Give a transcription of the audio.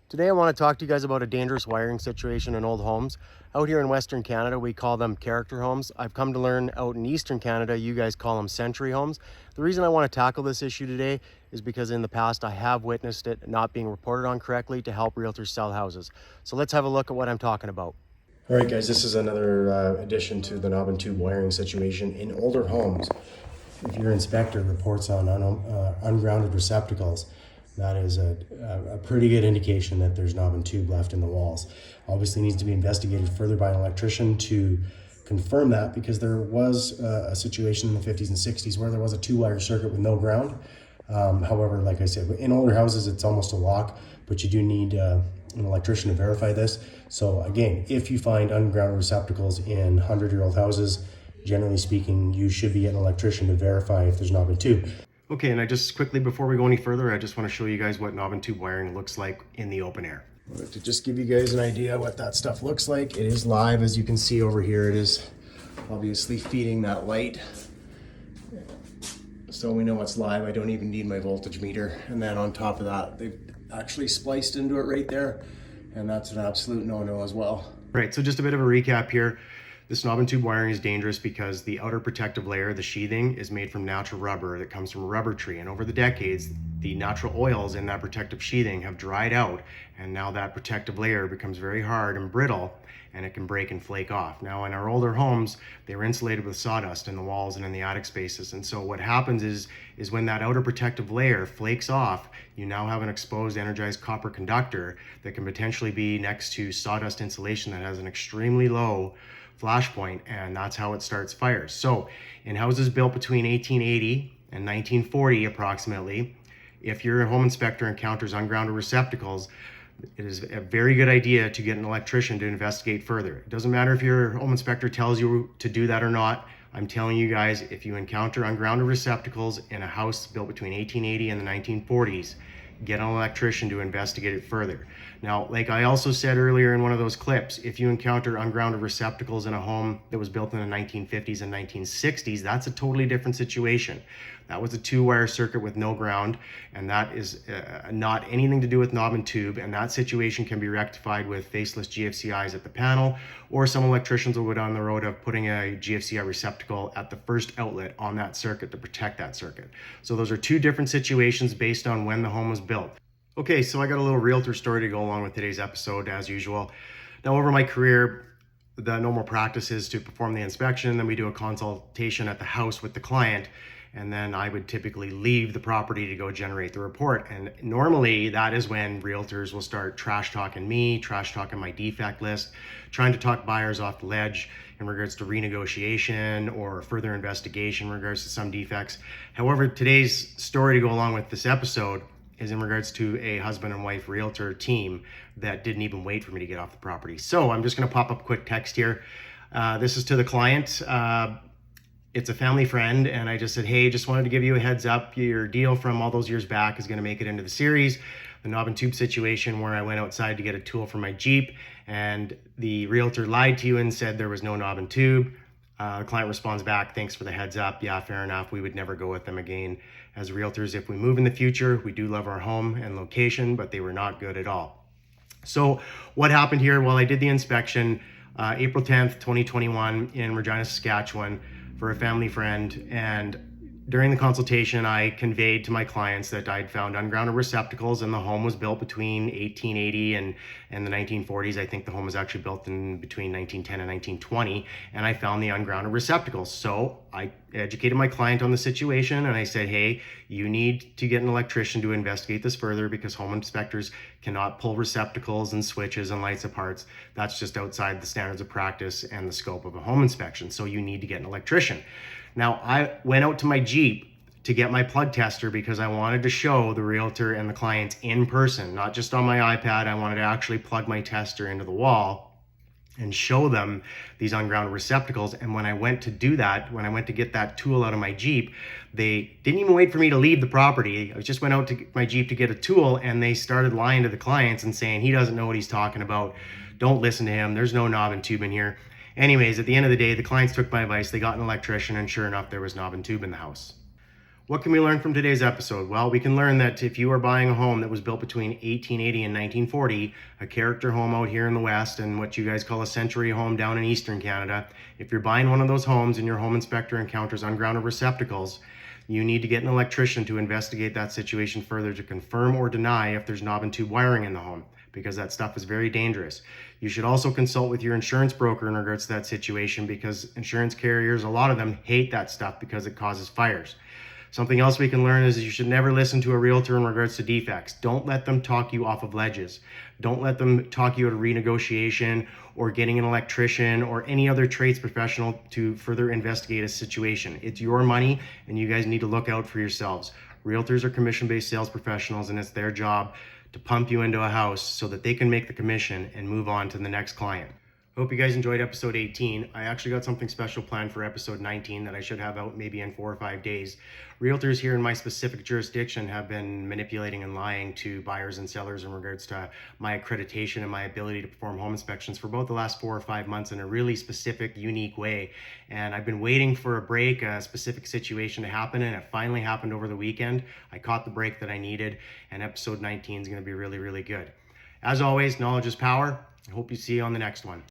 Today I want to talk to you guys about a dangerous wiring situation in old homes. Out here in Western Canada, we call them character homes. I've come to learn out in Eastern Canada, you guys call them century homes. The reason I want to tackle this issue today is because in the past I have witnessed it not being reported on correctly to help realtors sell houses. So let's have a look at what I'm talking about. All right, guys, this is another addition to the knob and tube wiring situation in older homes. If your inspector reports on ungrounded receptacles, that is a pretty good indication that there's knob and tube left in the walls. Obviously needs to be investigated further by an electrician to confirm that, because there was a situation in the 50s and 60s where there was a two-wire circuit with no ground. However, like I said, in older houses, it's almost a lock, but you do need an electrician to verify this. So again, if you find ungrounded receptacles in 100-year-old houses, generally speaking, you should be an electrician to verify if there's knob and tube. Okay, and I just quickly, before we go any further, I just want to show you guys what knob and tube wiring looks like in the open air. To just give you guys an idea what that stuff looks like, it is live. As you can see over here, it is obviously feeding that light. So we know it's live. I don't even need my voltage meter. And then on top of that, they've actually spliced into it right there. And that's an absolute no-no as well. Right, so just a bit of a recap here. This knob and tube wiring is dangerous because the outer protective layer, the sheathing, is made from natural rubber that comes from a rubber tree. And over the decades, the natural oils in that protective sheathing have dried out, and now that protective layer becomes very hard and brittle, and it can break and flake off. Now, in our older homes, they were insulated with sawdust in the walls and in the attic spaces. And so what happens is when that outer protective layer flakes off, you now have an exposed energized copper conductor that can potentially be next to sawdust insulation that has an extremely low flash point, and that's how it starts fires. So in houses built between 1880 and 1940 approximately, if your home inspector encounters ungrounded receptacles, it is a very good idea to get an electrician to investigate further. It doesn't matter if your home inspector tells you to do that or not. I'm telling you guys, if you encounter ungrounded receptacles in a house built between 1880 and the 1940s, get an electrician to investigate it further. Now, like I also said earlier in one of those clips, if you encounter ungrounded receptacles in a home that was built in the 1950s and 1960s, that's a totally different situation. That was a two-wire circuit with no ground, and that is not anything to do with knob and tube, and that situation can be rectified with faceless GFCIs at the panel, or some electricians will go down the road of putting a GFCI receptacle at the first outlet on that circuit to protect that circuit. So those are two different situations based on when the home was built. Okay, so I got a little realtor story to go along with today's episode, as usual. Now, over my career, the normal practice is to perform the inspection, then we do a consultation at the house with the client, and then I would typically leave the property to go generate the report. And normally that is when realtors will start trash talking me, trash talking my defect list, trying to talk buyers off the ledge in regards to renegotiation or further investigation in regards to some defects. However, today's story to go along with this episode is in regards to a husband and wife realtor team that didn't even wait for me to get off the property. So I'm just gonna pop up a quick text here. This is to the client. It's a family friend, and I just said, hey, just wanted to give you a heads up. Your deal from all those years back is going to make it into the series. The knob and tube situation where I went outside to get a tool for my Jeep, and the realtor lied to you and said there was no knob and tube. The client responds back, thanks for the heads up. Yeah, fair enough. We would never go with them again. As realtors, if we move in the future, we do love our home and location, but they were not good at all. So what happened here? Well, I did the inspection April 10th, 2021 in Regina, Saskatchewan, for a family friend, and during the consultation I conveyed to my clients that I'd found ungrounded receptacles, and the home was built between 1880 and the 1940s. I think the home was actually built in between 1910 and 1920, and I found the ungrounded receptacles. So I educated my client on the situation, and I said, hey, you need to get an electrician to investigate this further, because home inspectors cannot pull receptacles and switches and lights apart. That's just outside the standards of practice and the scope of a home inspection. So you need to get an electrician. Now, I went out to my Jeep to get my plug tester because I wanted to show the realtor and the clients in person, not just on my iPad. I wanted to actually plug my tester into the wall and show them these ungrounded receptacles. And when I went to do that, when I went to get that tool out of my Jeep, they didn't even wait for me to leave the property. I just went out to my Jeep to get a tool, and they started lying to the clients and saying, he doesn't know what he's talking about. Don't listen to him. There's no knob and tube in here. Anyways, at the end of the day, the clients took my advice. They got an electrician, and sure enough, there was knob and tube in the house. What can we learn from today's episode? Well, we can learn that if you are buying a home that was built between 1880 and 1940, a character home out here in the West and what you guys call a century home down in Eastern Canada, if you're buying one of those homes and your home inspector encounters ungrounded receptacles, you need to get an electrician to investigate that situation further to confirm or deny if there's knob and tube wiring in the home, because that stuff is very dangerous. You should also consult with your insurance broker in regards to that situation, because insurance carriers, a lot of them hate that stuff because it causes fires. Something else we can learn is you should never listen to a realtor in regards to defects. Don't let them talk you off of ledges. Don't let them talk you out of renegotiation or getting an electrician or any other trades professional to further investigate a situation. It's your money and you guys need to look out for yourselves. Realtors are commission-based sales professionals and it's their job to pump you into a house so that they can make the commission and move on to the next client. Hope you guys enjoyed episode 18. I actually got something special planned for episode 19 that I should have out maybe in 4 or 5 days. Realtors here in my specific jurisdiction have been manipulating and lying to buyers and sellers in regards to my accreditation and my ability to perform home inspections for about the last 4 or 5 months in a really specific, unique way. And I've been waiting for a break, a specific situation to happen, and it finally happened over the weekend. I caught the break that I needed, and episode 19 is going to be really, really good. As always, knowledge is power. I hope you see you on the next one.